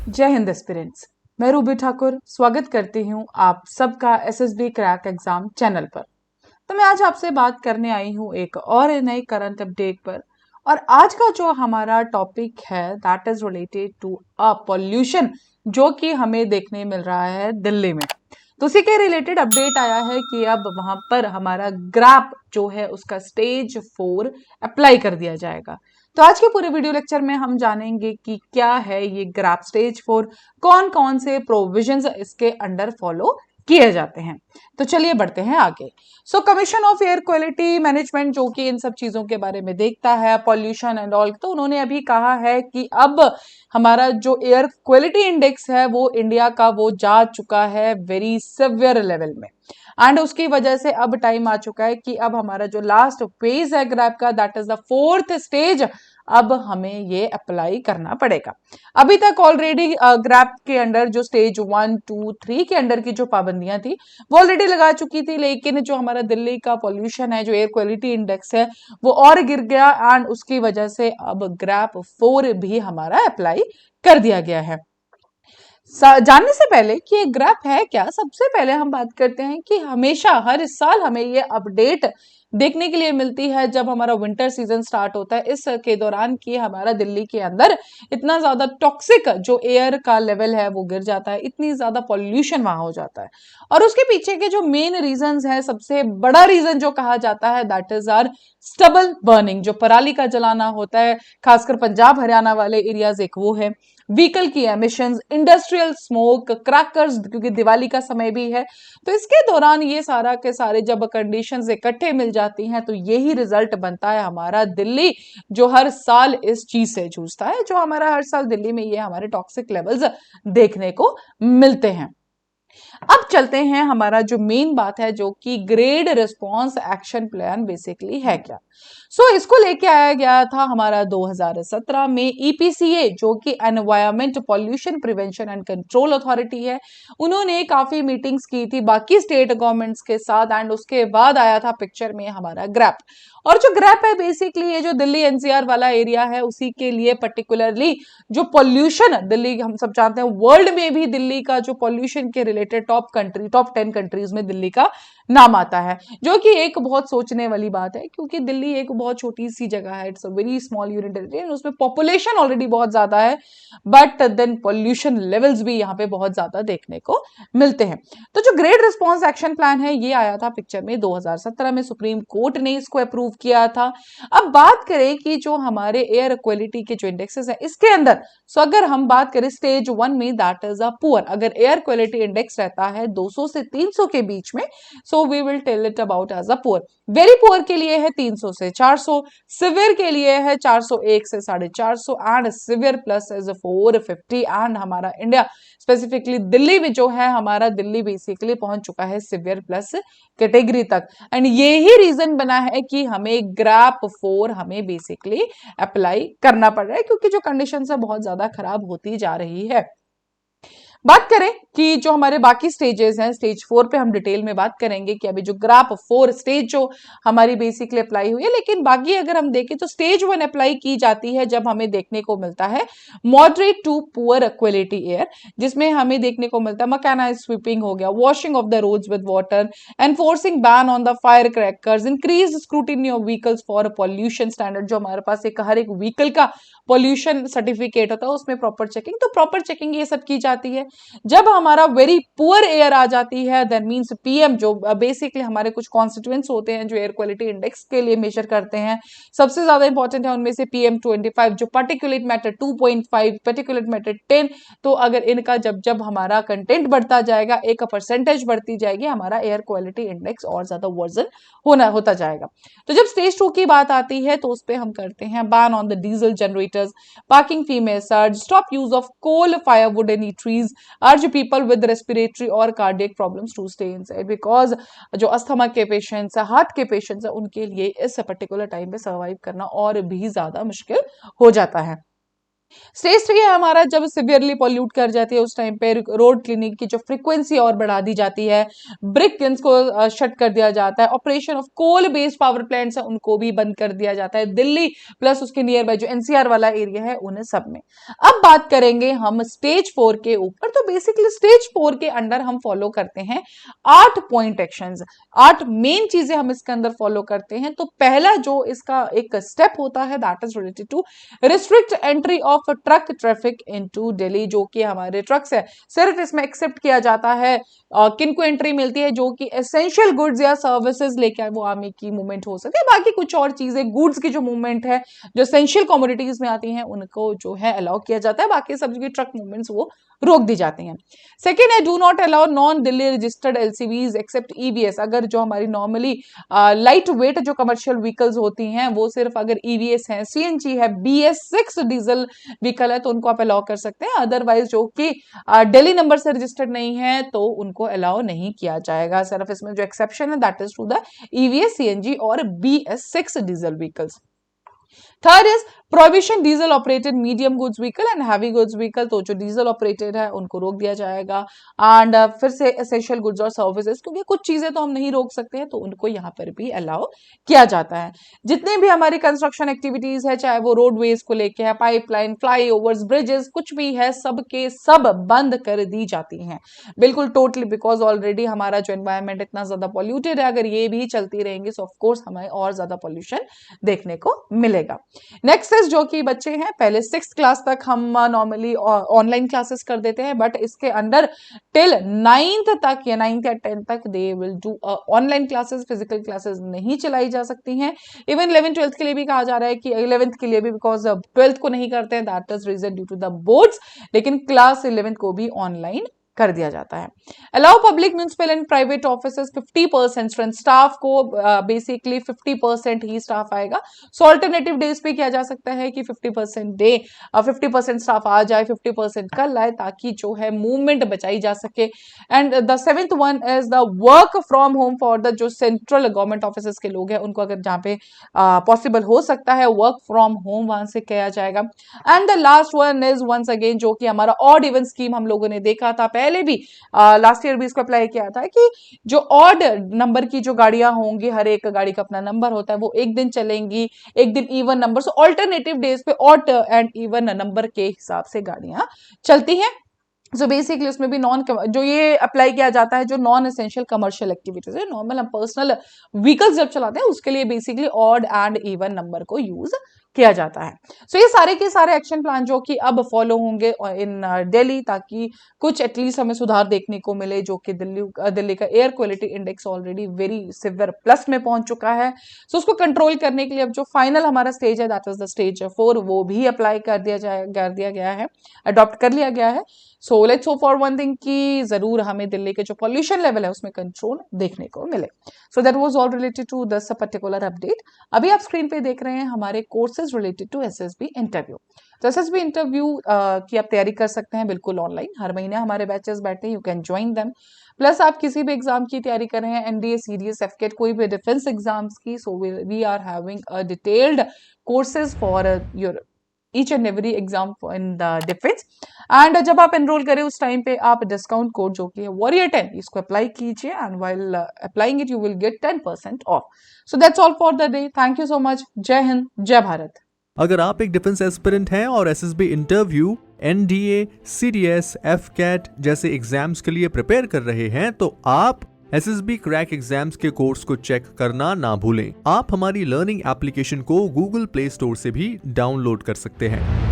जय हिंद एस्पिरेंट्स। मैं रूबी ठाकुर स्वागत करती हूँ आप सबका एसएसबी क्रैक एग्जाम चैनल पर। तो मैं आज आपसे बात करने आई हूँ एक और नई करंट अपडेट पर। और आज का जो हमारा टॉपिक है that is related to a pollution जो कि हमें देखने मिल रहा है दिल्ली में। तो उसी के रिलेटेड अपडेट आया है कि अब वहां पर हमारा ग्रैप जो है उसका स्टेज 4 अप्लाई कर दिया जाएगा। तो आज के पूरे वीडियो लेक्चर में हम जानेंगे कि क्या है ये ग्रैप स्टेज 4, कौन कौन से प्रोविजंस इसके अंडर फॉलो किए जाते हैं। तो चलिए बढ़ते हैं आगे। सो commission of air quality management जो कि इन सब चीजों के बारे में देखता है पॉल्यूशन एंड ऑल, तो उन्होंने अभी कहा है कि अब हमारा जो एयर क्वालिटी इंडेक्स है वो इंडिया का वो जा चुका है वेरी सिवियर लेवल में। एंड उसकी वजह से अब टाइम आ चुका है कि अब हमारा जो लास्ट फेज है ग्रैप का that is the 4th stage, अब हमें ये अप्लाई करना पड़ेगा। अभी तक ऑलरेडी ग्रैप के अंडर जो स्टेज 1, 2, 3 के अंडर की जो पाबंदियां थी वो ऑलरेडी लगा चुकी थी, लेकिन जो हमारा दिल्ली का पॉल्यूशन है, जो एयर क्वालिटी इंडेक्स है, वो और गिर गया एंड उसकी वजह से अब ग्रैप 4 भी हमारा अप्लाई कर दिया गया है। जानने से पहले कि ये ग्राफ है क्या, सबसे पहले हम बात करते हैं कि हमेशा हर साल हमें ये अपडेट देखने के लिए मिलती है जब हमारा विंटर सीजन स्टार्ट होता है इस के दौरान कि हमारा दिल्ली के अंदर इतना ज्यादा टॉक्सिक जो एयर का लेवल है वो गिर जाता है, इतनी ज्यादा पॉल्यूशन वहां हो जाता है। और उसके पीछे के जो मेन रीजंस है, सबसे बड़ा रीजन जो कहा जाता है that is are stubble burning, जो पराली का जलाना होता है, खासकर पंजाब हरियाणा वाले एरियाज एक वो है, व्हीकल की एमिशंस, इंडस्ट्रियल स्मोक, क्रैकर्स, क्योंकि दिवाली का समय भी है। तो इसके दौरान ये सारा के सारे जब कंडीशंस इकट्ठे मिल जाती हैं तो यही रिजल्ट बनता है हमारा दिल्ली जो हर साल इस चीज से जूझता है, जो हमारा हर साल दिल्ली में ये हमारे टॉक्सिक लेवल्स देखने को मिलते हैं। अब चलते हैं, हमारा जो मेन बात है जो कि grade response action plan basically है क्या। इसको लेके आया गया था हमारा 2017 में ईपीसीए जो कि environment pollution prevention and control authority है। उन्होंने काफी मीटिंग्स की थी बाकी स्टेट गवर्नमेंट्स के साथ एंड उसके बाद आया था पिक्चर में हमारा ग्रैप। और जो ग्रैप है बेसिकली ये जो दिल्ली एनसीआर वाला एरिया है उसी के लिए पर्टिकुलरली जो पॉल्यूशन दिल्ली, हम सब जानते हैं वर्ल्ड में भी दिल्ली का जो पॉल्यूशन के रिलेटेड टॉप 10 कंट्रीज में दिल्ली का नाम आता है, जो कि एक बहुत सोचने वाली बात है क्योंकि दिल्ली एक बहुत छोटी सी जगह है, it's a very small unit territory and उसमें पॉपुलेशन ऑलरेडी बहुत ज्यादा है, बट देन पॉल्यूशन लेवल्स भी यहाँ पे बहुत ज्यादा देखने को मिलते हैं। तो जो ग्रेड रिस्पॉन्स एक्शन प्लान है ये आया था पिक्चर में 2017 में, सुप्रीम कोर्ट ने इसको अप्रूव किया था। अब बात करें कि जो हमारे एयर क्वालिटी के जो इंडेक्सेस है इसके अंदर, अगर हम बात करें स्टेज 1 में दैट इज अ पुअर, अगर एयर क्वालिटी इंडेक्स रहता है 200 से 300 के बीच में, so we will tell it about as a poor. Very poor के लिए है 300 से 400, सिवियर के लिए है 401 से 450 and severe plus is 450। And हमारा इंडिया स्पेसिफिकली दिल्ली में जो है, हमारा दिल्ली बेसिकली पहुंच चुका है सिवियर प्लस कैटेगरी तक। एंड यही रीजन बना है कि हमें ग्रैप 4 हमें बेसिकली अप्लाई करना पड़ रहा है क्योंकि जो कंडीशन है बहुत ज्यादा खराब होती जा रही है। बात करें कि जो हमारे बाकी स्टेजेस हैं, स्टेज 4 पे हम डिटेल में बात करेंगे कि अभी जो ग्रैप 4 स्टेज जो हमारी बेसिकली अप्लाई हुई है, लेकिन बाकी अगर हम देखें तो स्टेज 1 अप्लाई की जाती है जब हमें देखने को मिलता है moderate to poor quality air, जिसमें हमें देखने को मिलता है मैकेनाइज्ड स्वीपिंग हो गया, washing of the roads with water, enforcing ban on the fire crackers, increase scrutiny of vehicles for pollution standard, जो हमारे पास एक हर एक व्हीकल का पॉल्यूशन सर्टिफिकेट होता है उसमें प्रॉपर चेकिंग, तो प्रॉपर चेकिंग ये सब की जाती है। जब हमारा वेरी पुअर एयर आ जाती है दैट मींस पीएम, जो बेसिकली हमारे कुछ कॉन्स्टिट्यूएंट्स होते हैं जो एयर क्वालिटी इंडेक्स के लिए मेजर करते हैं, सबसे ज्यादा इंपॉर्टेंट है उनमें से PM25, जो पार्टिकुलेट मैटर 2.5, पार्टिकुलेट मैटर 10। तो अगर इनका जब जब हमारा कंटेंट बढ़ता जाएगा, एक परसेंटेज बढ़ती जाएगी, हमारा एयर क्वालिटी इंडेक्स और ज्यादा वर्जन होता जाएगा। तो जब स्टेज 2 की बात आती है तो उस पर हम करते हैं ban on the diesel generators, parking female surge, stop use of coal, firewood, any trees, urge people with respiratory or cardiac problems to stay inside, because जो अस्थमा के पेशेंट्स है, हार्ट के पेशेंट्स है, उनके लिए इस पर्टिकुलर टाइम पे survive करना और भी ज्यादा मुश्किल हो जाता है। स्टेज 3 है हमारा जब सिवियरली पॉल्यूट कर जाती है, उस टाइम पे रोड क्लीनिंग की जो फ्रीक्वेंसी और बढ़ा दी जाती है, ब्रिक किल्स को शट कर दिया जाता है, operation of coal based power plants है उनको भी बंद कर दिया जाता है, दिल्ली प्लस उसके नियर बाय जो एनसीआर वाला एरिया है उन्हें सब में। अब बात करेंगे हम स्टेज 4 के ऊपर। तो बेसिकली स्टेज 4 के अंडर हम फॉलो करते हैं 8 पॉइंट एक्शंस, 8 मेन चीजें हम इसके अंदर फॉलो करते हैं। तो पहला जो इसका एक स्टेप होता है that is related to restrict entry of truck traffic into Delhi. जो कि हमारे ट्रक्स है सिर्फ इसमें एक्सेप्ट किया जाता है किनको एंट्री मिलती है जो कि एसेंशियल गुड्स या सर्विसेज लेकर वो आर्मी की मूवमेंट हो सके। बाकी कुछ और चीजें गुड्स की जो मूवमेंट है जो एसेंशियल कमोडिटीज में आती हैं उनको जो है अलाउ किया जाता है, बाकी सब की ट्रक मूवमेंट्स वो रोक दी जाती हैं। सेकेंड है do not allow non Delhi registered LCVs except EVs. अगर जो हमारी नॉर्मली लाइट वेट जो कमर्शियल व्हीकल्स होती हैं वो सिर्फ अगर ईवीएस है, सीएनजी है, BS6 डीजल व्हीकल है तो उनको आप अलाउ कर सकते हैं। अदरवाइज जो कि दिल्ली नंबर से रजिस्टर्ड नहीं है तो उनको अलाउ नहीं किया जाएगा। सिर्फ इसमें जो एक्सेप्शन है that is to the EVs, CNG और BS6 diesel vehicles. Third is prohibition diesel operated medium goods vehicle and heavy goods vehicle. तो जो डीजल ऑपरेटेड है उनको रोक दिया जाएगा। एंड फिर से एसेंशियल गुड्स और सर्विसेज, क्योंकि कुछ चीजें तो हम नहीं रोक सकते हैं तो उनको यहाँ पर भी अलाउ किया जाता है। जितने भी हमारी कंस्ट्रक्शन एक्टिविटीज है चाहे वो रोडवेज को लेके है, पाइपलाइन, फ्लाईओवर्स, ब्रिजेस, कुछ भी है सबके सब बंद कर दी जाती हैं बिल्कुल टोटली, बिकॉज ऑलरेडी हमारा जो एनवायरमेंट इतना ज्यादा पॉल्यूटेड है, अगर ये भी चलती रहेंगी सो ऑफकोर्स हमें और ज्यादा पॉल्यूशन देखने को मिलेगा। नेक्स्ट इज जो कि बच्चे हैं पहले 6th क्लास तक हम नॉर्मली ऑनलाइन क्लासेस कर देते हैं, बट इसके अंदर टिल 9th तक या 9th या 10th तक they will do online classes, physical classes नहीं चलाई जा सकती हैं। इवन 11th 12th के लिए भी कहा जा रहा है कि 11th के लिए भी, बिकॉज 12th को नहीं करते हैं that is reason due to the boards, लेकिन क्लास 11th को भी ऑनलाइन कर दिया जाता है। Allow public municipal and private offices 50% strength, staff को बेसिकली 50% ही स्टाफ आएगा। सो ऑल्टरनेटिव डेज पे किया जा सकता है कि 50% डे 50% स्टाफ आ जाए, 50% कल आए, ताकि जो है मूवमेंट बचाई जा सके। And the 7th one is the work from home for the जो सेंट्रल गवर्नमेंट ऑफिस के लोग हैं उनको अगर जहां पे पॉसिबल हो सकता है वर्क फ्रॉम होम वहां से किया जाएगा। And the last one is once again जो कि हमारा ऑड इवन स्कीम हम लोगों ने देखा था पहले भी, लास्ट ईयर भी इसको अप्लाई किया था कि जो ऑड नंबर की जो गाड़ियां होंगी, हर एक गाड़ी का अपना नंबर होता है, वो एक दिन चलेंगी, एक दिन इवन नंबर, सो ऑल्टरनेटिव डेज पे ऑड एंड इवन नंबर के हिसाब से गाड़ियां चलती हैं। सो बेसिकली उसमें भी जो ये अप्लाई किया जाता है जो नॉन एसेंशियल कमर्शियल एक्टिविटीज है, नॉर्मल हम पर्सनल व्हीकल्स जब चलाते हैं उसके लिए basically odd and even number को यूज किया जाता है। सो ये सारे के सारे एक्शन प्लान जो कि अब फॉलो होंगे इन दिल्ली, ताकि कुछ एटलीस्ट हमें सुधार देखने को मिले, जो कि दिल्ली का air quality index already very severe plus में पहुंच चुका है। सो उसको कंट्रोल करने के लिए अब जो फाइनल हमारा स्टेज है दैट इज द स्टेज 4 वो भी अप्लाई कर दिया गया है, अडॉप्ट कर लिया गया है। So let's hope for one thing कि जरूर हमें दिल्ली के जो पॉल्यूशन लेवल है उसमें कंट्रोल देखने को मिले। So that was all related to this particular update. अभी आप स्क्रीन पे देख रहे हैं हमारे courses related to SSB interview. तो एसएसबी इंटरव्यू की आप तैयारी कर सकते हैं बिल्कुल ऑनलाइन, हर महीने हमारे बैचेस बैठते हैं, you can join them. Plus आप किसी भी एग्जाम की तैयारी कर रहे हैं, एनडीए, सीडीएस, एफकेट, कोई भी डिफेंस एग्जाम्स की, so we are having a detailed courses for your each and every exam in the defense। And जब आप एनरोल करें उस टाइम पे आप डिस्काउंट कोड जो कि है Warrior10 इसको अप्लाई कीजिए, and while applying it you will get 10% of. So that's all for the day. Thank you so much. जय हिंद, जय भारत। अगर आप एक डिफेंस एस्पिरेंट हैं और एसएसबी इंटरव्यू, एनडीए, सीडीएस, एफकेट जैसे एग्जाम्स के लिए प्रिपेयर कर रहे हैं तो आप एसएसबी क्रैक एग्जाम्स के कोर्स को चेक करना ना भूलें। आप हमारी लर्निंग एप्लीकेशन को गूगल प्ले स्टोर से भी डाउनलोड कर सकते हैं।